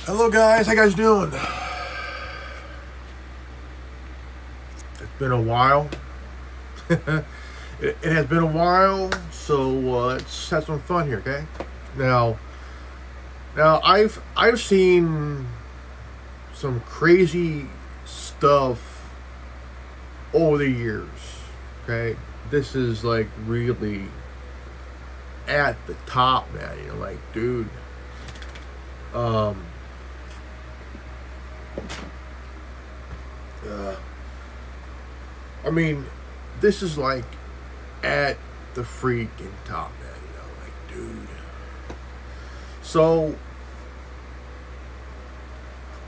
Hello guys, how you guys doing? It's been a while. it has been a while, so let's have some fun here, okay? Now, now I've seen some crazy stuff over the years. Okay, this is like really at the top, man. You know, like, dude. Um, uh, I mean, this is like at the freaking top, man. You know, like, dude. So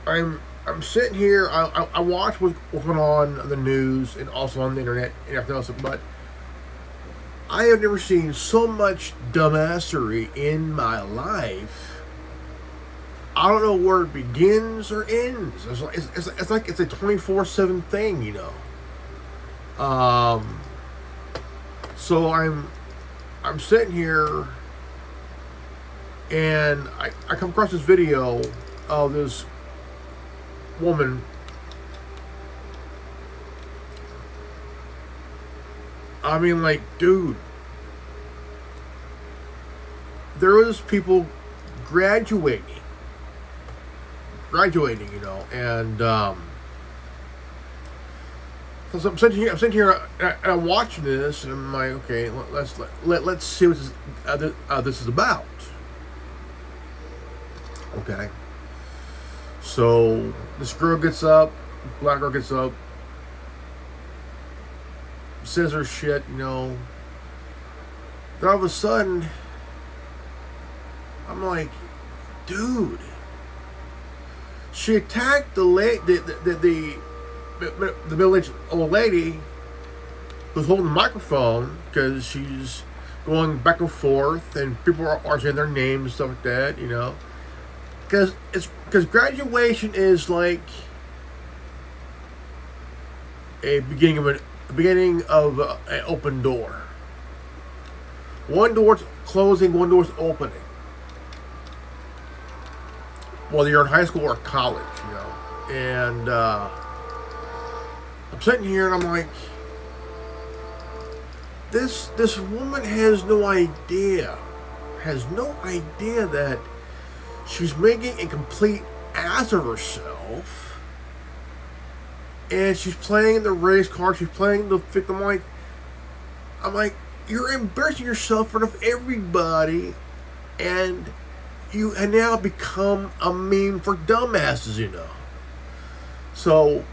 I'm sitting here. I watch what's going on the news and also on the internet and everything else, but I have never seen so much dumbassery in my life. I don't know where it begins or ends. It's like it's a 24/7 thing, you know. So I'm sitting here and I come across this video of this woman. I mean, like, dude, there was people graduating, you know, and so I'm sitting here, and I'm watching this, and I'm like, okay, let's see what this is about. Okay, so this girl gets up, black girl gets up, says her shit, you know. Then all of a sudden, I'm like, dude, she attacked the middle-aged old lady who's holding the microphone because she's going back and forth, and people are saying their names and stuff like that, you know. Because graduation is like a beginning of an open door. One door's closing, one door's opening. Whether you're in high school or college, you know. And I'm sitting here and I'm like, this woman has no idea that she's making a complete ass of herself, and she's playing the race card. She's playing the victim. I'm like, you're embarrassing yourself in front of everybody, and you have now become a meme for dumbasses, you know. So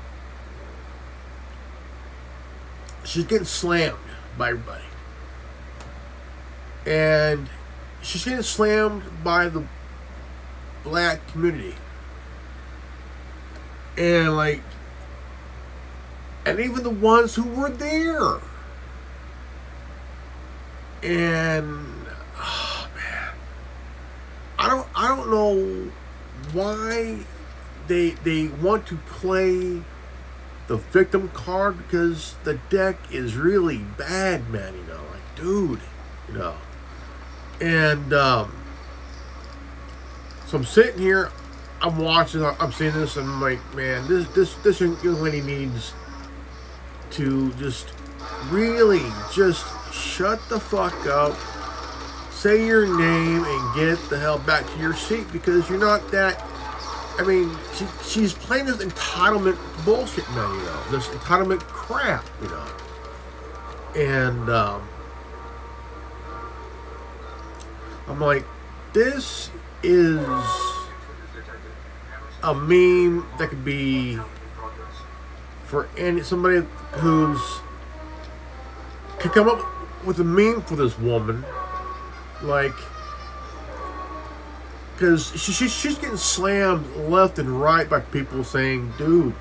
she's getting slammed by everybody, and she's getting slammed by the black community, and like, and even the ones who were there. And oh man, I don't know why they want to play the victim card, because the deck is really bad, man. You know, like, dude, you know. And so I'm sitting here, I'm watching, I'm seeing this, and I'm like, man, this young lady needs to just really just shut the fuck up, say your name, and get the hell back to your seat, because you're not that. I mean, she's playing this entitlement bullshit, man, you know, this entitlement crap, you know. And I'm like, this is a meme that could be for somebody who's could come up with a meme for this woman, like, because she's getting slammed left and right by people saying, dude,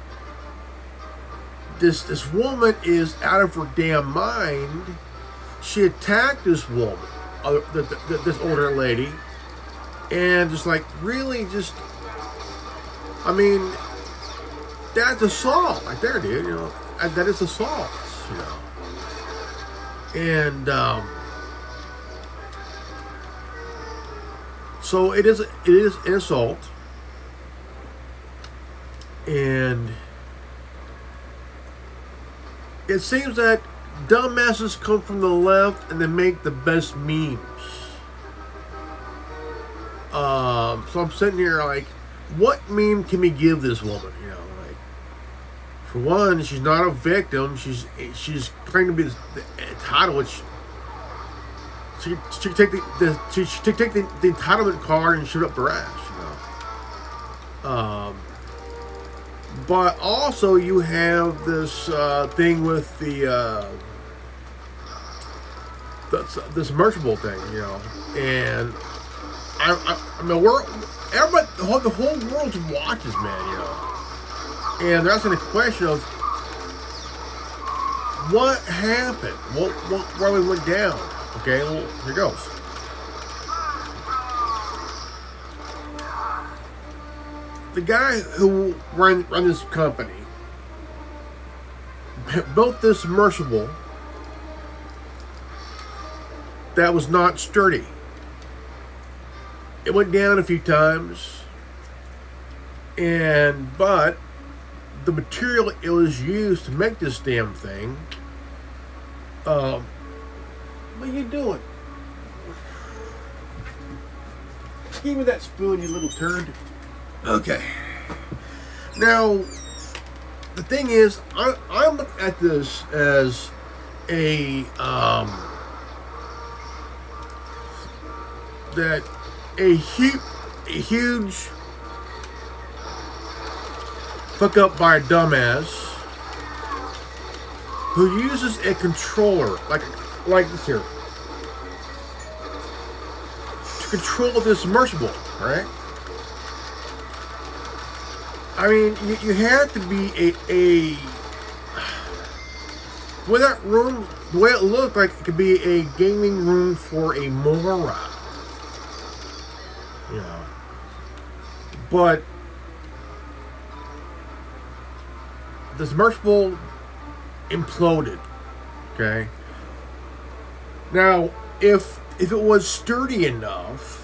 this woman is out of her damn mind. She attacked this woman, this older lady, and just like, really, just, I mean, that's assault right there, dude. You know, that is assault, you know. And so it is an assault. And it seems that dumbasses come from the left and they make the best memes. So I'm sitting here like, what meme can we give this woman? You know, like, for one, she's not a victim. She's claiming to be the title, which she could take the entitlement card and shoot up her ass. You know. But also you have this thing with the this merchable thing, you know, and I mean, everybody, the whole world watches, man, you know, and they're asking the question of what happened, what really went down. Okay, well, here goes. The guy who ran this company built this submersible that was not sturdy. It went down a few times, but the material it was used to make this damn thing. What are you doing? Give me that spoon, you little turd. Okay. Now, the thing is, I'm looking at this as a huge fuck up by a dumbass who uses a controller like this here to control this submersible, right? I mean, you have to be with that room, the way it looked like it could be a gaming room for a moron. You know. But the submersible imploded. Okay. Now, if it was sturdy enough,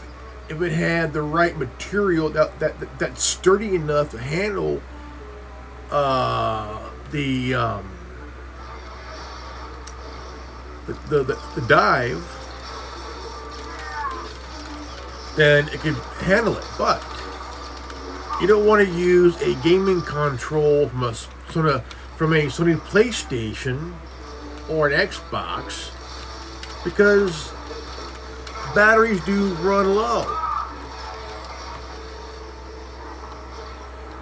if it had the right material that's sturdy enough to handle the dive, then it could handle it. But you don't want to use a gaming control from a Sony PlayStation or an Xbox, because batteries do run low.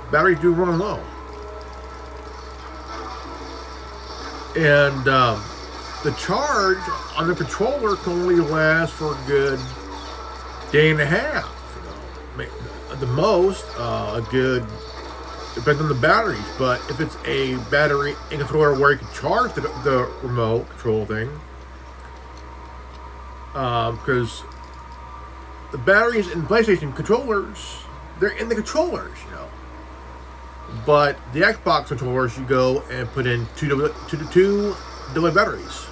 Batteries do run low. And the charge on the controller can only last for a good day and a half. You know, at the most, a good, depends on the batteries. But if it's a battery and controller where you can charge the remote control thing, because the batteries in PlayStation controllers, they're in the controllers, you know. But the Xbox controllers, you go and put in two double batteries,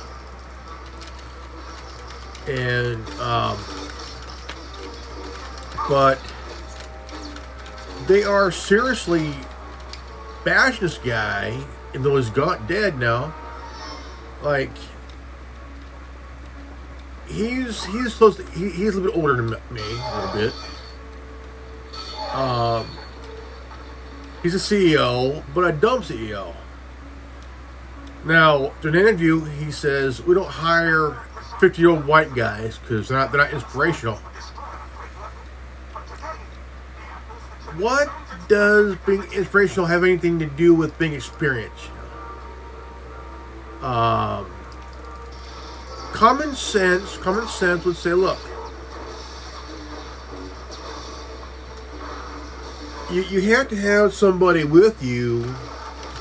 and but they are seriously bashing this guy, and though he's dead now, like. He's supposed to, he's a little bit older than me, a little bit. He's a CEO, but a dumb CEO. Now, during an interview, he says, we don't hire 50-year-old white guys because they're not inspirational. What does being inspirational have anything to do with being experienced? Common sense would say, look, you have to have somebody with you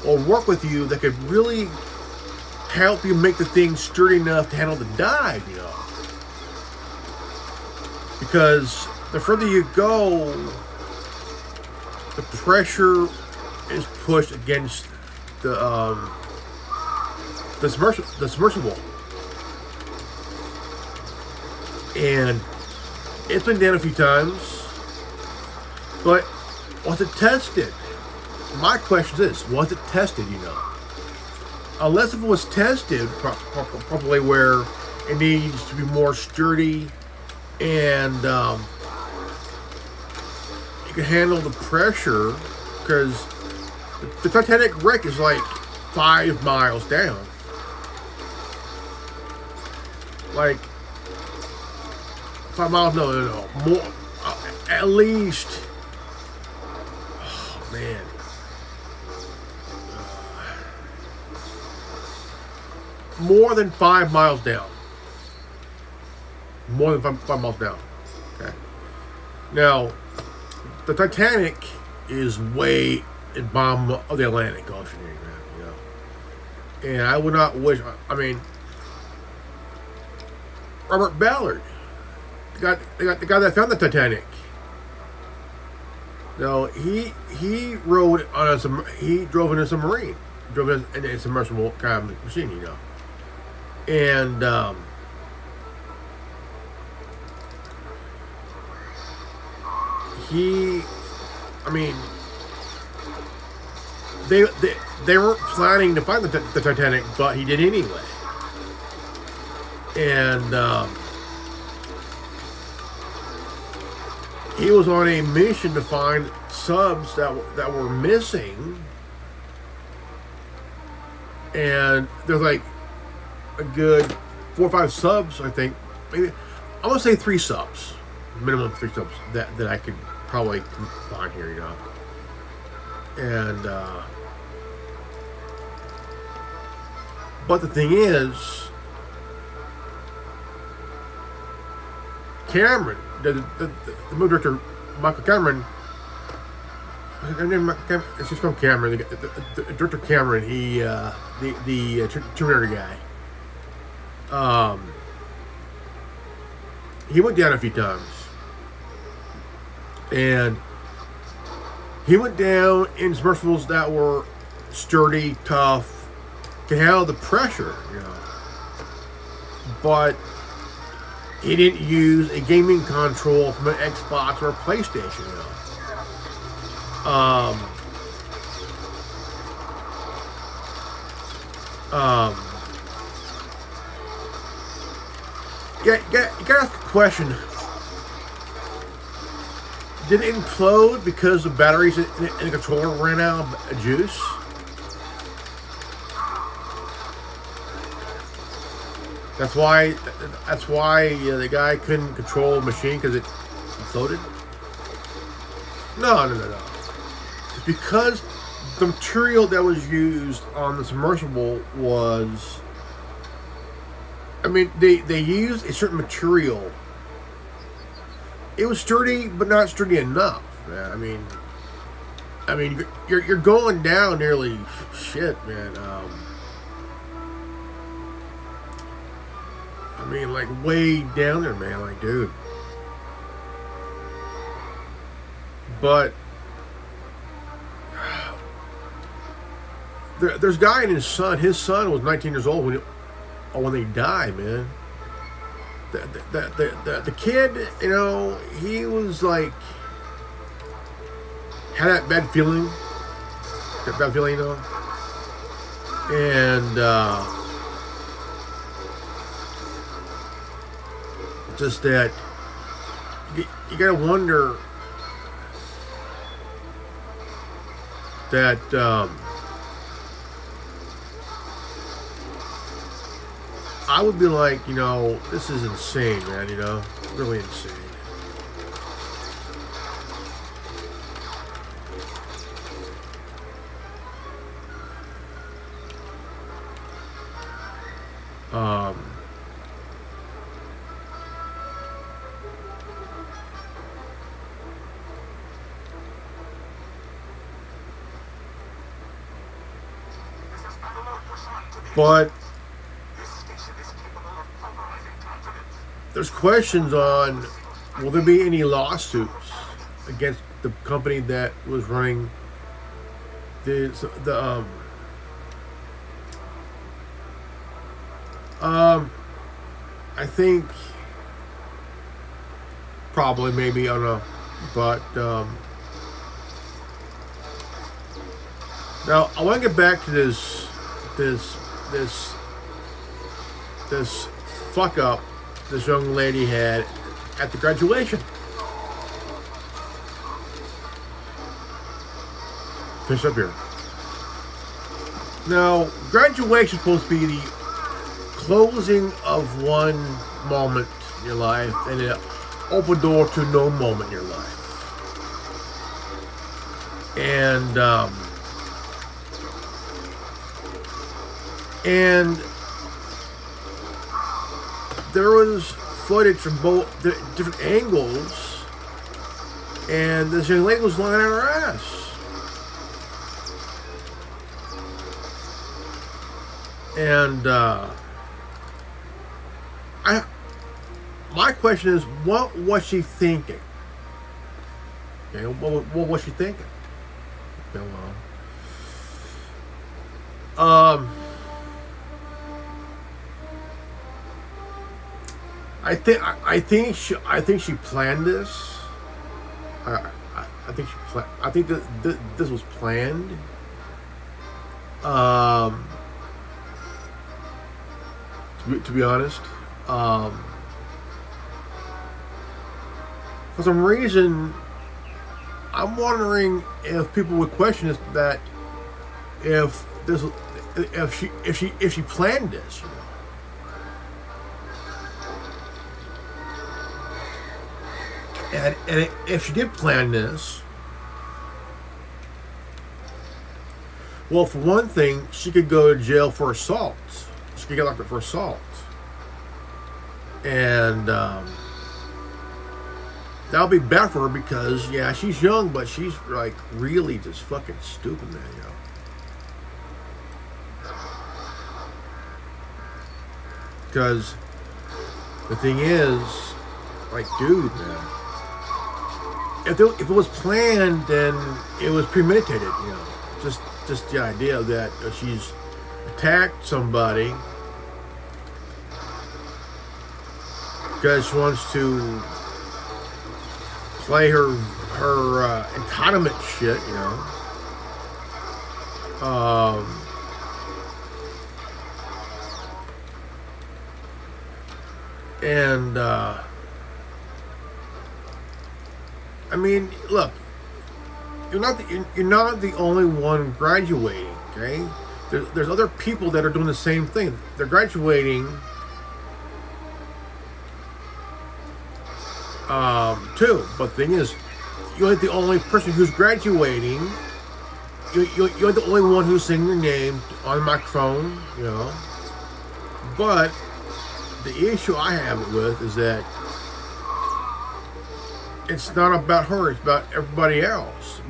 or work with you that could really help you make the thing sturdy enough to handle the dive, you know. Because the further you go, the pressure is pushed against the submersible. And it's been down a few times, but once it tested, my question is this: was it tested? Unless if it was tested properly, where it needs to be more sturdy and it can handle the pressure, because the Titanic wreck is like 5 miles down. Like 5 miles? No, more. At least. Oh man. More than 5 miles down. More than five miles down. Okay. Now, the Titanic is way at the bottom of the Atlantic Ocean here, And I would not wish. I mean, Robert Ballard, the guy that found the Titanic. No, he rode on he drove in a submarine, drove in a submersible kind of machine, and I mean, they weren't planning to find the Titanic, but he did anyway. And he was on a mission to find subs that were missing, and there's like a good 4 or 5 subs, I think. Maybe I'm gonna say 3 subs, minimum 3 subs that I could probably find here, And but the thing is, Cameron, the movie director Michael Cameron, it's just called Cameron. The director Cameron, the Terminator guy. He went down a few times, and he went down in submersibles that were sturdy, tough, can handle the pressure, But he didn't use a gaming control from an Xbox or a PlayStation, Yeah, you gotta ask the question: did it implode because the batteries in the controller ran out of juice? That's why the guy couldn't control the machine, because it imploded? No. It's because the material that was used on the submersible was, I mean, they used a certain material. It was sturdy, but not sturdy enough, man. I mean, you're going down nearly shit, man. I mean, like, way down there, man. Like, dude. But there's a guy and his son. His son was 19 years old when they died, man. The kid, he was like, had that bad feeling, and just that you gotta wonder that I would be like, this is insane, man, really insane. But there's questions on, will there be any lawsuits against the company that was running I think probably, maybe, I don't know, but Now I want to get back to this, this, this fuck up this young lady had at the graduation. Finish up here. Now, graduation is supposed to be the closing of one moment in your life and an open door to no moment in your life. And there was footage from both different angles, and this young lady was lying on her ass. And my question is, what was she thinking? Okay, what was she thinking? Okay, well, I think she planned this. I think that this was planned. To be honest, for some reason, I'm wondering if people would question this, that if she planned this, you know. And if she did plan this, well, for one thing, she could go to jail for assault. She could get locked up for assault. And that'll be bad for her because, yeah, she's young, but she's like really just fucking stupid, man, you know. Because the thing is, like, dude, man, if it was planned, then it was premeditated, you know. Just the idea that she's attacked somebody because she wants to play her entitlement shit, you know. I mean, look, you're not the only one graduating, okay? There's other people that are doing the same thing. They're graduating too. But the thing is, you ain't the only person who's graduating. You're the only one who's saying your name on the microphone, you know. But the issue I have it with is that it's not about her, it's about everybody else.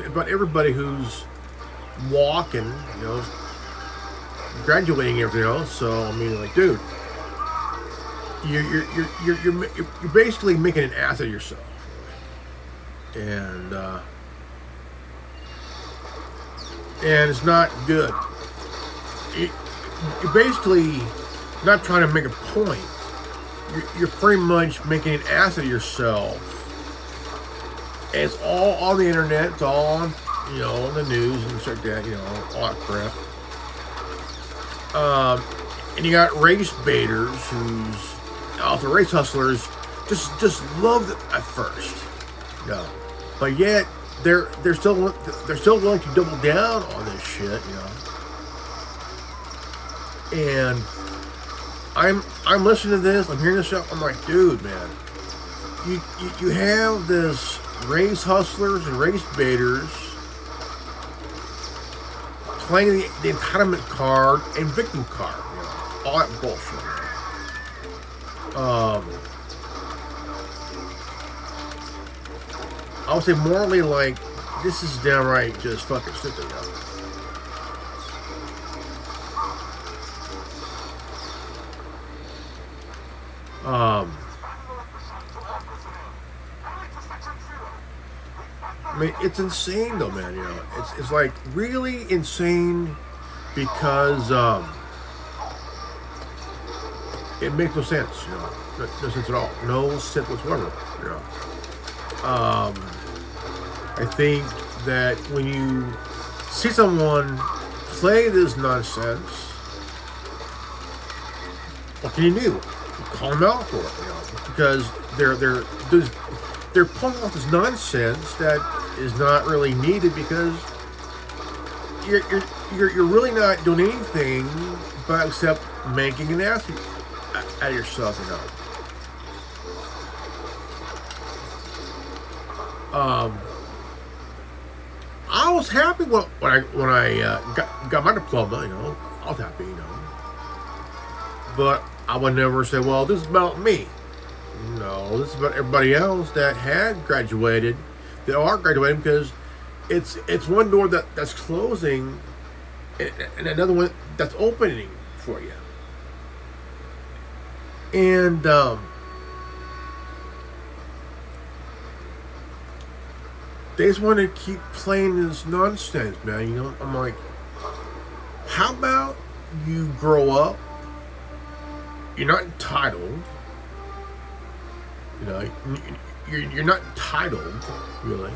About everybody who's walking, you know, graduating, everything else. So I mean, like, dude, you're basically making an ass of yourself, and it's not good. You're basically not trying to make a point. You're pretty much making an ass of yourself. And it's all on the internet. It's all on, you know, on the news and shit like that. You know, all that crap. And you got race baiters who's also race hustlers. Just loved it at first, you know, but yet they're still willing to double down on this shit, you know. And I'm listening to this. I'm hearing this stuff. I'm like, dude, man, you have this race hustlers and race baiters playing the entitlement card and victim card, you know, all that bullshit. I would say morally, like, this is downright just fucking stupid, you know. I mean, it's insane though, man. You know, it's like really insane because it makes no sense. You know, no sense at all. No sense whatsoever. You know, I think that when you see someone play this nonsense, what can you do? You call them out for it, because they're pulling off this nonsense that is not really needed, because you're really not doing anything but except making an ass out of yourself, I was happy when I got my diploma, I was happy, but I would never say, well, this is about me. No, this is about everybody else that had graduated, that are graduating, because it's one door that's closing and another one that's opening for you. And they just want to keep playing this nonsense, man. I'm like, how about you grow up? You're not entitled. You're not entitled, really.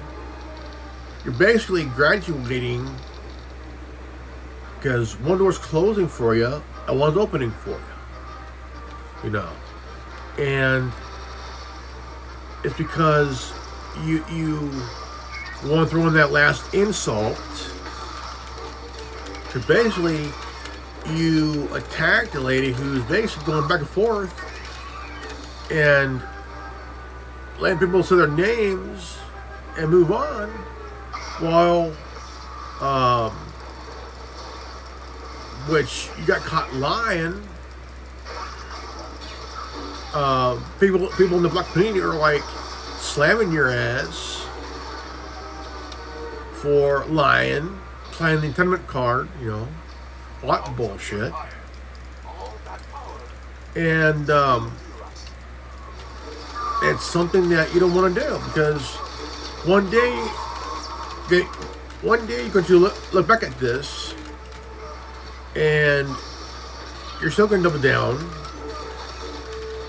You're basically graduating because one door's closing for you and one's opening for you. And it's because you want to throw in that last insult. So basically, you attacked a lady who's basically going back and forth and letting people say their names and move on, while which you got caught lying. People in the black community are like slamming your ass for lying, playing the entitlement card, a lot of bullshit. And it's something that you don't want to do, because one day you're going to look back at this and you're still going to double down,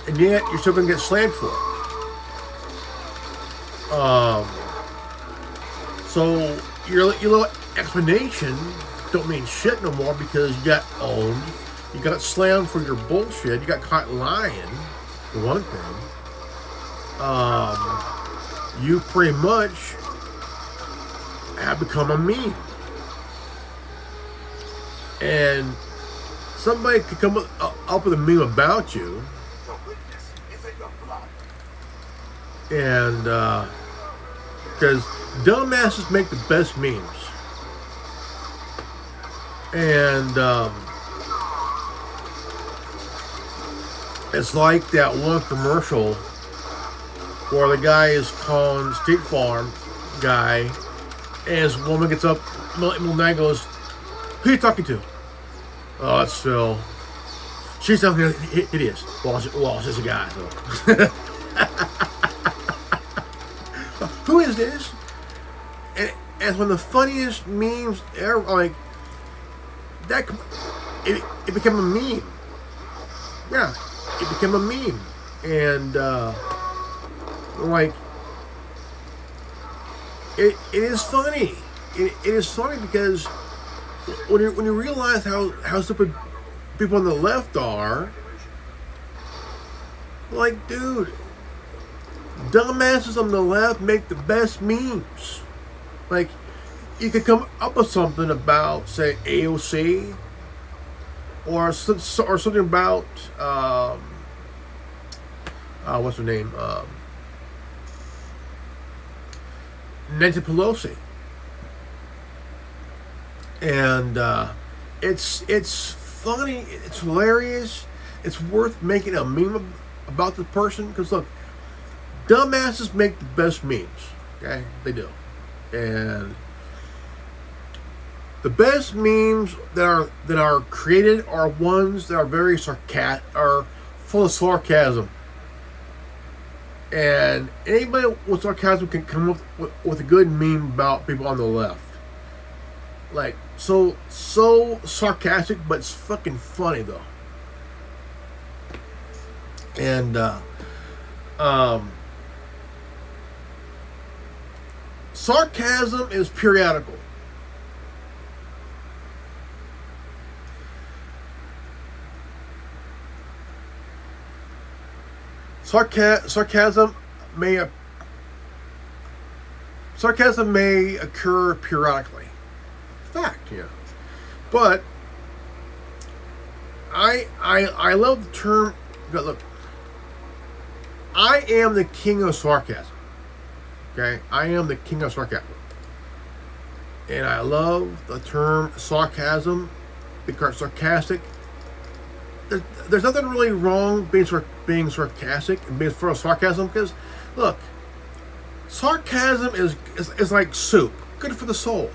and yet you're still going to get slammed for it. So your little explanation don't mean shit no more, because you got owned, you got slammed for your bullshit, you got caught lying, for one thing. You pretty much have become a meme. And somebody could come up with a meme about you, and because dumbasses make the best memes. And it's like that one commercial where the guy is calling State Farm guy, and his woman gets up, middle night, goes, "Who are you talking to?" "Oh, it's Phil." She's talking. It is. Well, it's just a guy. So. Who is this? And it's one of the funniest memes ever. Like that, it became a meme. Yeah, it became a meme, and like it is funny. It is funny because when you realize how stupid people on the left are, like, dude, dumbasses on the left make the best memes. Like, you could come up with something about, say, AOC, or something about what's her name, Nancy Pelosi, and it's funny, it's hilarious, it's worth making a meme about the person, because look, dumbasses make the best memes. Okay, they do, and the best memes that are created are ones that are very are full of sarcasm. And anybody with sarcasm can come up with a good meme about people on the left. Like, so sarcastic, but it's fucking funny though. And sarcasm is periodical. sarcasm may sarcasm may occur periodically. Fact, yeah. But I love the term. Look, I am the king of sarcasm. Okay, I am the king of sarcasm, and I love the term sarcasm because sarcastic. There's nothing really wrong being sarcastic and being full of sarcasm because, look, sarcasm is like soup, good for the soul.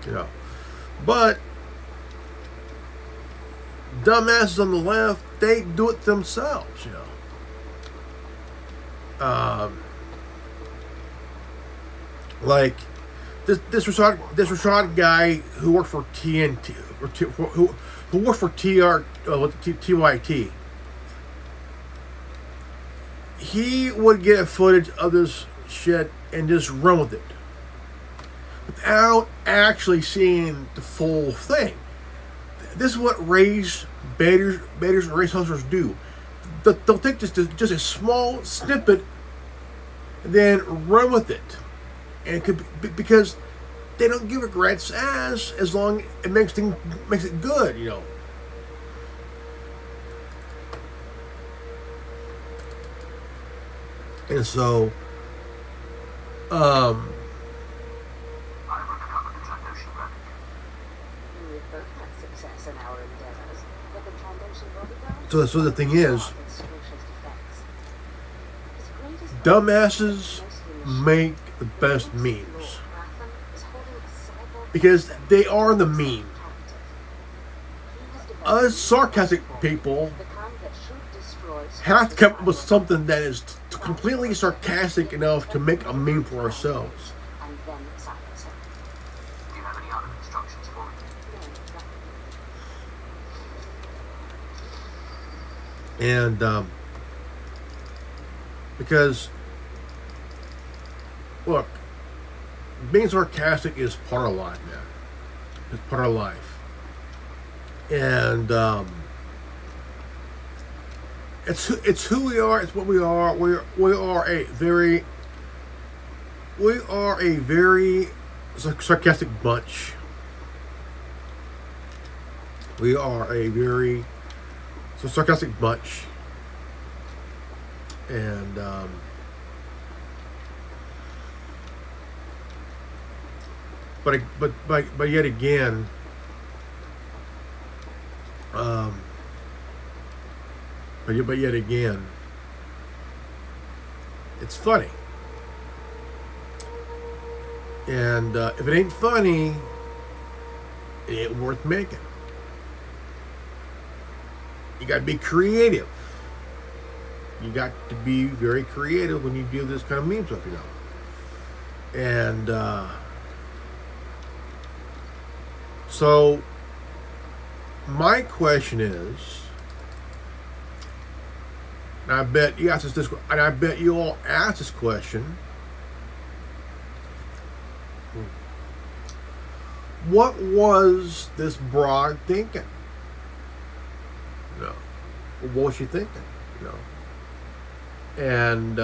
You know, but dumbasses on the left, they do it themselves. You know, like this Rashad guy who worked for TNT or who worked for TYT. He would get footage of this shit and just run with it without actually seeing the full thing. This is what race baiters and race hustlers do. They'll take just a small snippet and then run with it. And it could be because they don't give a rat's ass as long as it makes it good, you know. And so, so the thing is, dumbasses make the best memes because they are the meme. Us sarcastic people have to come up with something that is completely sarcastic enough to make a meme for ourselves. And because, look, being sarcastic is part of life, man. It's part of life. And it's who we are. It's what we are. We are a very sarcastic bunch. We are a very sarcastic bunch, and but yet again, but yet again, it's funny. And if it ain't funny, it ain't worth making. You got to be creative. You got to be very creative when you do this kind of meme stuff, you know. And so my question is, and I bet you asked this, and I bet you all asked this question: what was this broad thinking? You know, what was she thinking? You know, and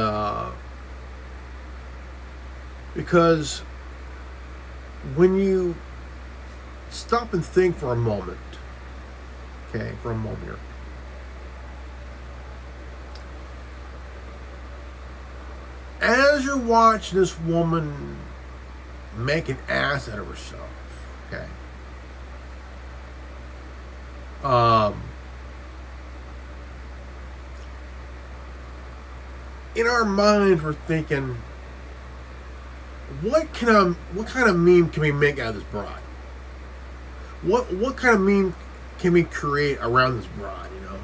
because when you stop and think for a moment, okay, for a moment here. As you're watching this woman make an ass out of herself, okay, in our minds we're thinking, what kind of meme can we make out of this broad? What kind of meme can we create around this broad, you know?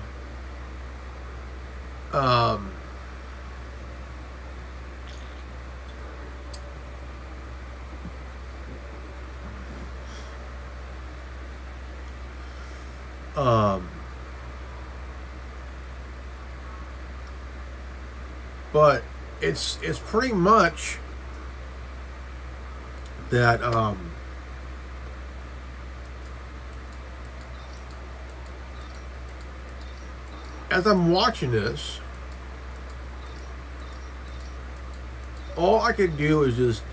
But it's pretty much that as I'm watching this, all I could do is just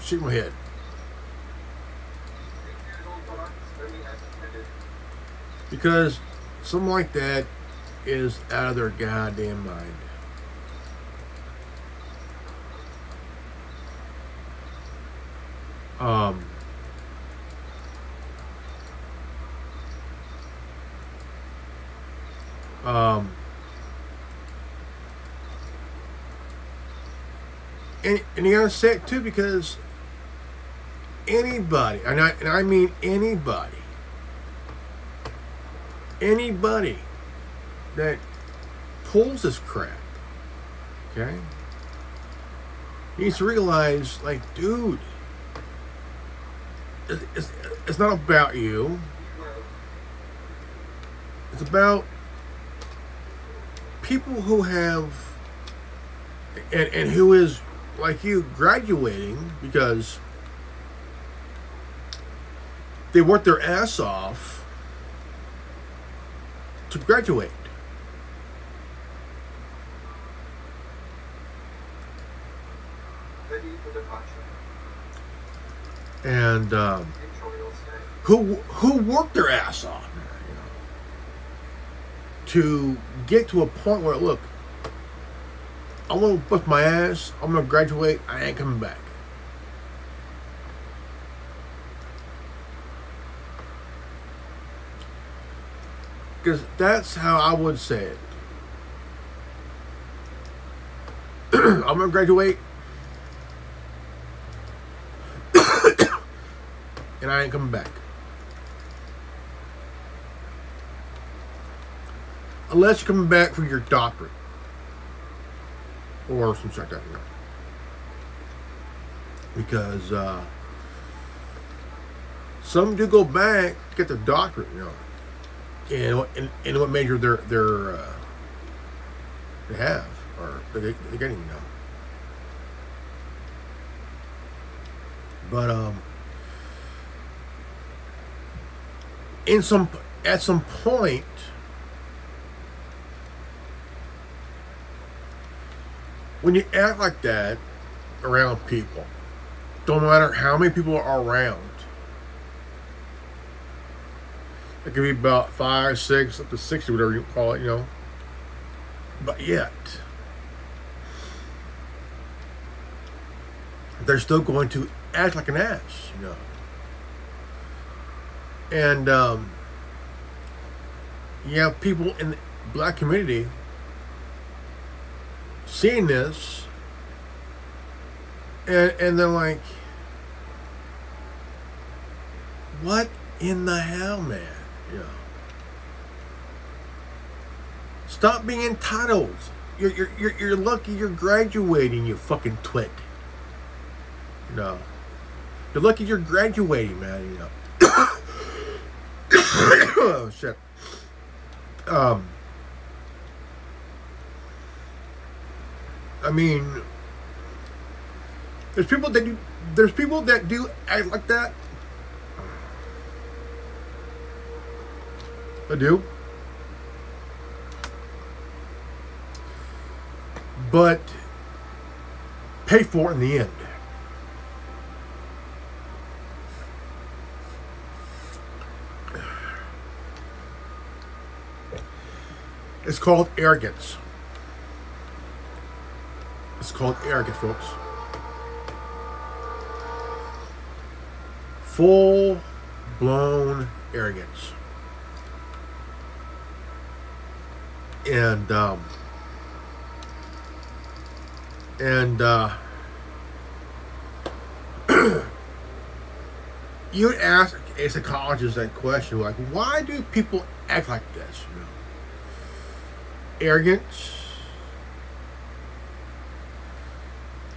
shake my head. Because something like that is out of their goddamn mind. Um, um, and you gotta say it too, because anybody, and I mean anybody that pulls this crap, okay, needs to realize, like, dude, it's not about you. It's about people who have, and who is, like you, graduating because they worked their ass off to graduate. And who worked their ass off, you know, to get to a point where, look, I'm gonna bust my ass, I'm gonna graduate, I ain't coming back. Because that's how I would say it. I'm gonna graduate, and I ain't coming back. Unless you're coming back for your doctorate. Or some shit like that, you know. Because some do go back to get their doctorate, you know. And what major they have, or they're getting, you know. But at some point, when you act like that around people, don't matter how many people are around, it could be about 5, 6, up to 60, whatever you call it, you know. But yet, they're still going to act like an ass, you know. And you have people in the black community seeing this, and they're like, what in the hell, man? You know, stop being entitled. You're lucky you're graduating, you fucking twit. You know, you're lucky you're graduating, man. You know. Oh shit. I mean, there's people that do act like that. They do. But pay for it in the end. It's called arrogance. It's called arrogance, folks. Full-blown arrogance. And you would ask a psychologist that question, like, why do people act like this? You know? Arrogance,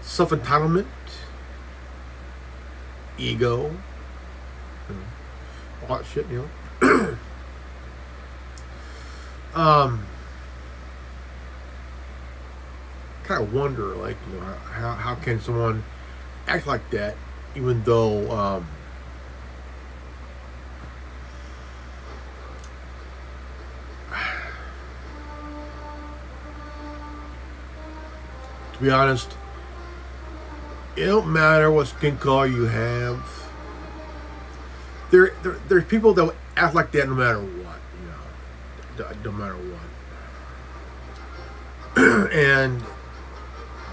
self-entitlement, ego, you know, all that shit, you know. Kind of wonder, like, you know, how can someone act like that, even though to be honest, It don't matter what skin color you have. There's people that will act like that no matter what, no matter what. And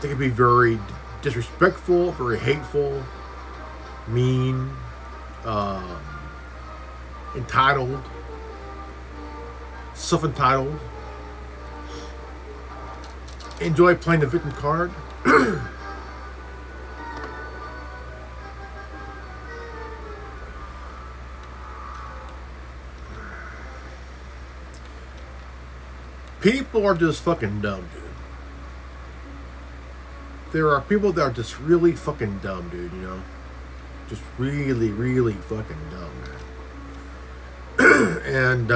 they can be very disrespectful, very hateful, mean, entitled, self-entitled. Enjoy playing the victim card. People are just fucking dumb, dude. There are people that are just really fucking dumb, dude, Just really, really fucking dumb, man. And,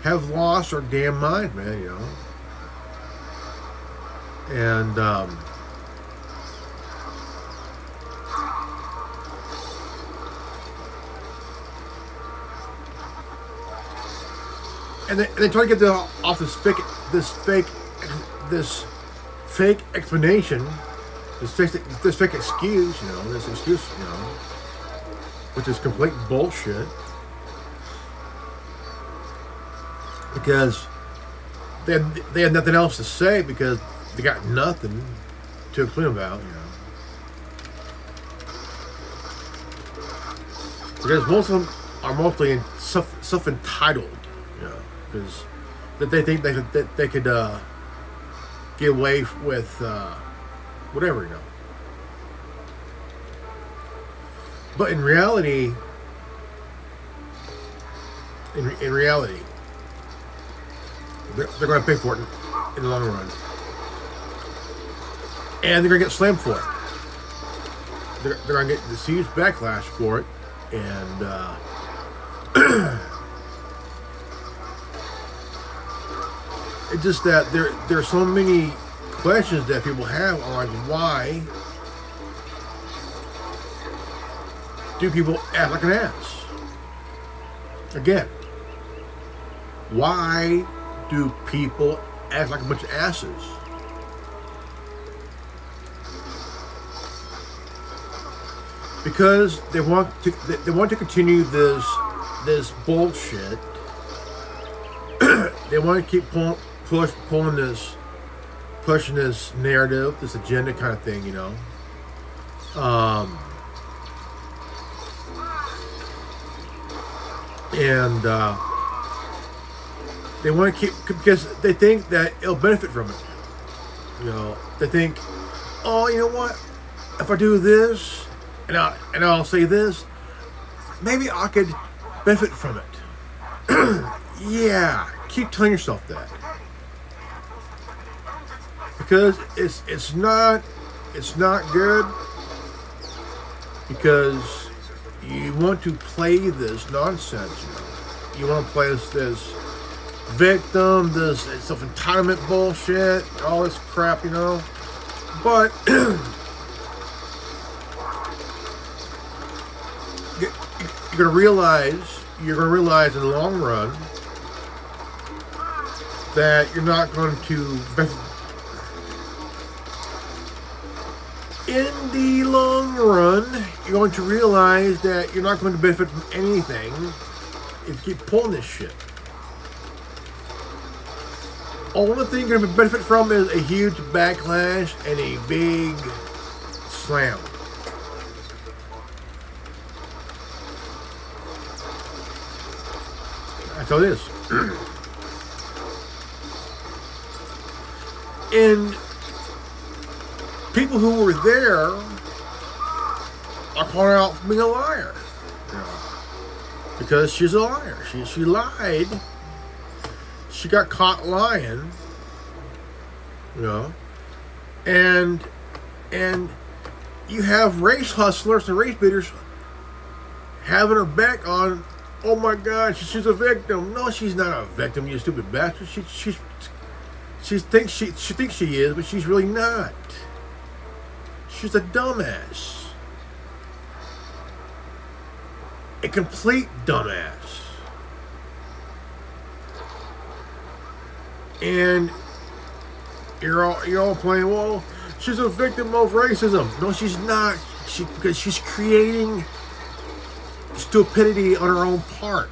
have lost their damn mind, man, And, and they try to get off this fake explanation, this fake excuse, which is complete bullshit, because they had nothing else to say because they got nothing to explain about, because most of them are mostly self-entitled. Because they think they could get away with whatever, But in reality, they're going to pay for it in the long run, and they're going to get slammed for it. They're going to get this huge backlash for it, and. It's just that there are so many questions that people have on why do people act like an ass? Again, why do people act like a bunch of asses? Because they want to continue this bullshit. They want to keep pushing this narrative, this agenda kind of thing, and they want to keep, because they think that it'll benefit from it. They think, oh, you know what? If I do this and I'll say this, maybe I could benefit from it. Yeah, keep telling yourself that. Because it's not good, because you want to play this nonsense. You want to play this victim, this self-entitlement bullshit, all this crap, But you're gonna realize in the long run that you're not going to benefit. In the long run, you're going to realize that you're not going to benefit from anything if you keep pulling this shit. Only thing you're going to benefit from is a huge backlash and a big slam. That's how it is. And people who were there are calling out for being a liar. Because she's a liar. She lied. She got caught lying. And you have race hustlers and race beaters having her back on, oh my God, she's a victim. No, she's not a victim, you stupid bastard. She thinks she is, but she's really not. She's a dumbass. A complete dumbass. And you're all playing, well, she's a victim of racism. No, she's not. Because she's creating stupidity on her own part.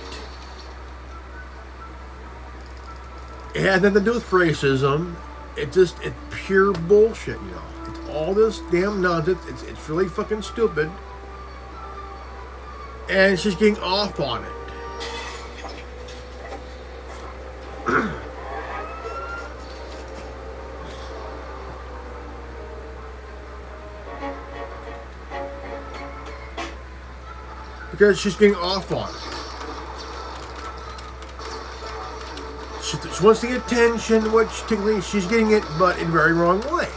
It had nothing to do with racism. It's pure bullshit, you know. It's all this damn nonsense. It's really fucking stupid. And she's getting off on it. Because she's getting off on it. She wants the attention, which technically she's getting it, but in a very wrong way.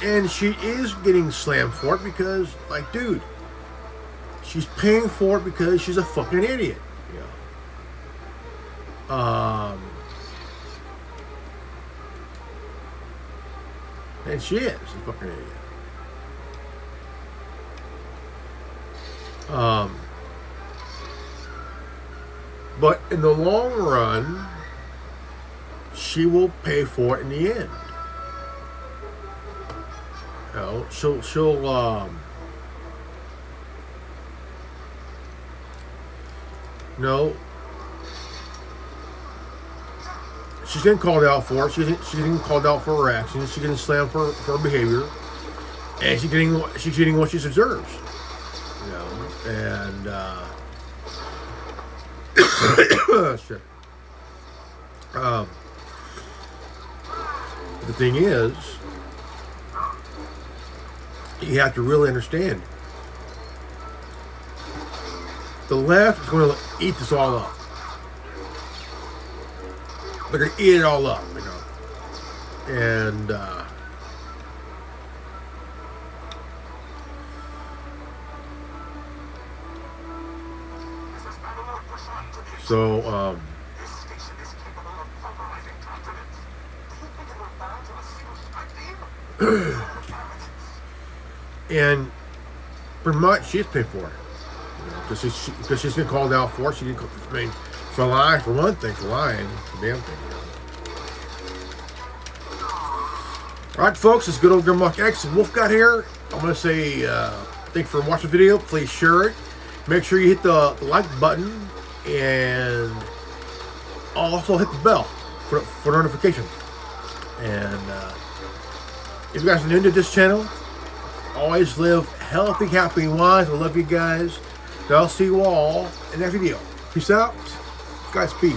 And she is getting slammed for it because, like, dude, she's paying for it because she's a fucking idiot. You know? And she is a fucking idiot. But in the long run, she will pay for it in the end. You know, she'll no. She's getting called out for it. She's getting called out for her actions. She's getting slammed for her behavior, and she's getting what she deserves. You know, and shit. The thing is, you have to really understand. The left is going to eat this all up. They're going to eat it all up, you know. And so and pretty much she's paid for it, because you know, she's getting called out for it. She didn't, I mean, for lying, for one thing, for lying, for damn thing. You know. All right, folks, it's good old Grimlock X and Wolf got here. I'm gonna say thanks for watching the video. Please share it. Make sure you hit the like button and also hit the bell for notification. And if you guys are new to this channel, always live healthy, happy, and wise. I love you guys. I'll see you all in that video. Peace out. Godspeed.